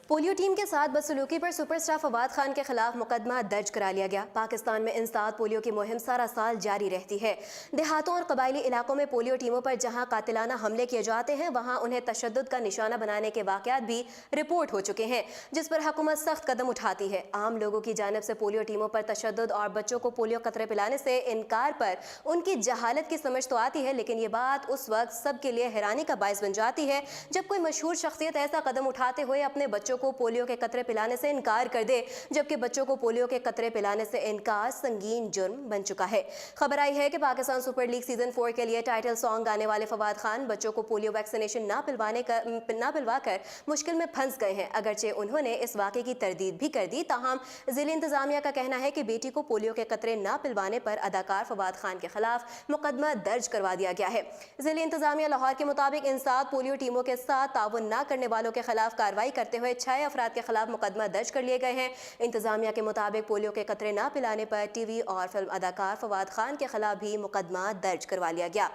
Polio team के साथ बदसलूकी पर सुपरस्टार फवाद खान के खिलाफ मुकदमा दर्ज करा लिया गया। पाकिस्तान में इंसदाद पोलियो की मुहिम सारा साल जारी रहती है। देहातों और कबायली इलाकों में पोलियो टीमों पर जहां कातिलाना हमले किए जाते हैं, वहां उन्हें तशद्दुद का निशाना बनाने के वाकयात भी रिपोर्ट हो चुके हैं, जिस पर हुकूमत सख्त कदम उठाती है। आम लोगों की जानिब से पोलियो टीमों पर तशद्दुद और बच्चों को पोलियो कतरे पिलाने से इनकार पर उनकी जहालत की समझ तो आती है, लेकिन ये बात उस वक्त सबके लिए हैरानी का बायस बन जाती है जब कोई मशहूर शख्सियत ऐसा कदम उठाते हुए अपने बच्चों को पोलियो के कतरे पिलाने से इनकार कर दे, जबकि बच्चों को पोलियो के कतरे पिलाने से इनकार संगीन जुर्म बन चुका है। खबर आई है कि पाकिस्तान सुपर लीग सीजन 4 के लिए टाइटल सॉन्ग गाने वाले फवाद खान बच्चों को पोलियो वैक्सीनेशन ना पिलवाकर मुश्किल में फंस गए हैं। अगरचे उन्होंने इस वाक़े की तरदीद भी कर दी, ताहम ज़िला इंतजामिया का कहना है कि बेटी को पोलियो के कतरे ना पिलवाने पर अदाकार फवाद खान के खिलाफ मुकदमा दर्ज करवा दिया गया है। ज़िला इंतजामिया लाहौर के मुताबिक इंसाद पोलियो टीमों के साथ ताउन न करने वालों के खिलाफ कार्रवाई करते हुए 6 अफराद के खिलाफ मुकदमा दर्ज कर लिए गए हैं। इंतजामिया के मुताबिक पोलियो के कतरे ना पिलाने पर टीवी और फिल्म अदाकार फवाद खान के खिलाफ भी मुकदमा दर्ज करवा लिया गया।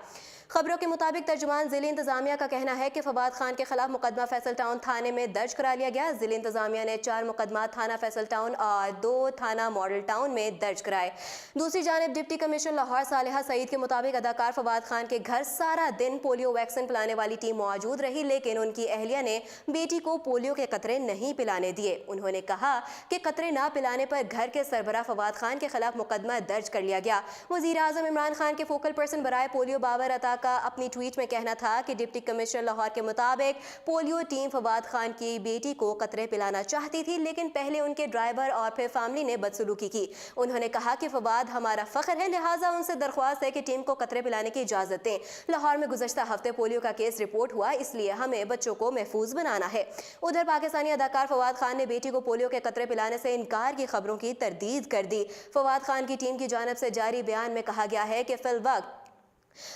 खबरों के मुताबिक तर्जुमान ज़िला इंतजामिया का कहना है कि फवाद खान के खिलाफ मुकदमा फैसल टाउन थाने में दर्ज करा लिया गया। ज़िला इंतजामिया ने 4 मुकदमा थाना फैसल टाउन और 2 थाना मॉडल टाउन में दर्ज कराए। दूसरी जानिब डिप्टी कमिश्नर लाहौर सालिहा सईद के मुताबिक अदाकार फवाद खान के घर सारा दिन पोलियो वैक्सीन पिलाने वाली टीम मौजूद रही, लेकिन उनकी अहलिया ने बेटी को पोलियो के कतरे नहीं पिलाने दिए। उन्होंने कहा कि कतरे ना पिलाने पर घर के सरबराह फवाद खान के खिलाफ मुकदमा दर्ज कर लिया गया। वज़ीर आज़म इमरान खान के फोकल पर्सन बराए पोलियो बाबर अता का अपनी ट्वीट में कहना था कि डिप्टी कमिश्नर लाहौर के मुताबिक पोलियो टीम फवाद खान की बेटी को कतरे पिलाना चाहती थी, लेकिन पहले उनके ड्राइवर और फिर फैमिली ने बदसलूकी की। उन्होंने कहा कि फवाद हमारा फख्र है, लिहाजा उनसे दरख्वास्त है कि टीम को कतरे पिलाने की इजाजत दें। लाहौर में गुज़श्ता हफ्ते पोलियो का केस रिपोर्ट हुआ, इसलिए हमें बच्चों को महफूज बनाना है। उधर पाकिस्तानी अदाकार फवाद खान ने बेटी को पोलियो के कतरे पिलाने से इनकार की खबरों की तरदीद कर दी। फवाद खान की टीम की जानिब से जारी बयान में कहा गया है कि फिलवक्त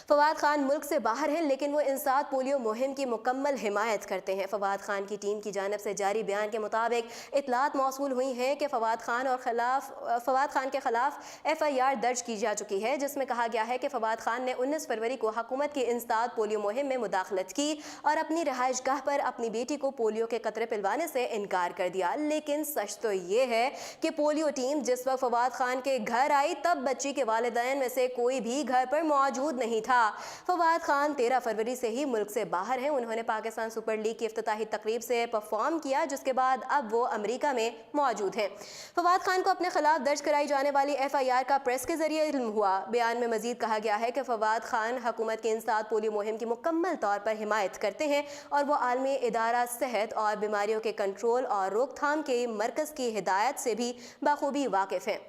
फवाद खान मुल्क से बाहर हैं, लेकिन वो इंसाद पोलियो मुहिम की मुकम्मल हिमायत करते हैं। फवाद खान की टीम की जानिब से जारी बयान के मुताबिक इतलात मौसूल हुई हैं कि फवाद खान के खिलाफ FIR दर्ज की जा चुकी है, जिसमें कहा गया है कि फवाद खान ने 19 फरवरी को हुकूमत की इंसाद पोलियो मुहिम में मुदाखलत की और अपनी रहाइश गाह पर अपनी बेटी को पोलियो के कतरे पिलवाने से इनकार कर दिया। लेकिन सच तो ये है कि पोलियो टीम जिस वक्त फवाद खान के घर आई, तब बच्ची के वालिदैन में से कोई भी घर पर मौजूद नहीं था। फवाद खान 13 फरवरी से ही मुल्क से बाहर हैं। उन्होंने पाकिस्तान सुपर लीग की इफ्तिताही तकरीब से परफॉर्म किया, जिसके बाद अब वो अमेरिका में मौजूद हैं। फवाद खान को अपने खिलाफ दर्ज कराई जाने वाली FIR का प्रेस के जरिए इल्म हुआ। बयान में मजीद कहा गया है कि फवाद खान हुकूमत की इंसाद पोलियो मुहिम की मुकम्मल तौर पर हिमायत करते हैं और वो आलमी इदारा सेहत और बीमारियों के कंट्रोल और रोकथाम के मरकज़ की हिदायत से भी बाखूबी वाकिफ़ हैं।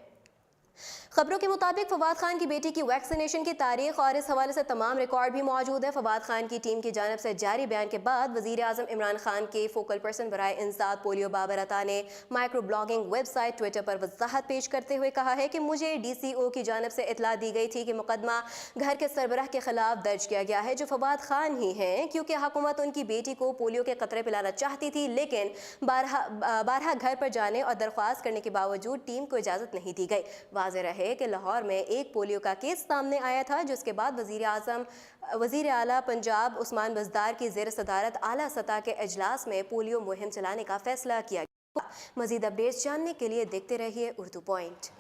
खबरों के मुताबिक फवाद खान की बेटी की वैक्सीनेशन की तारीख और इस हवाले से तमाम रिकॉर्ड भी मौजूद है। फवाद खान की टीम की जानिब से जारी बयान के बाद वज़ीर आज़म इमरान खान के फोकल पर्सन बराए इंसाद पोलियो बाबर अता ने माइक्रो ब्लॉगिंग वेबसाइट ट्विटर पर वजाहत पेश करते हुए कहा है कि मुझे DCO की जानिब से इतला दी गई थी कि मुकदमा घर के सरबराह के खिलाफ दर्ज किया गया है, जो फवाद खान ही हैं, क्योंकि हुकूमत उनकी बेटी को पोलियो के कतरे पिलाना चाहती थी, लेकिन बारहा घर पर जाने और दरख्वास्त करने के बावजूद टीम को इजाज़त नहीं दी गई। वाज़ेह रहे कि लाहौर में एक पोलियो का केस सामने आया था, जिसके बाद वज़ीर आला पंजाब उस्मान बज़दार की ज़ेर सदारत आला सतह के इजलास में पोलियो मुहिम चलाने का फैसला किया गया। मज़ीद अपडेट्स जानने के लिए देखते रहिए उर्दू पॉइंट।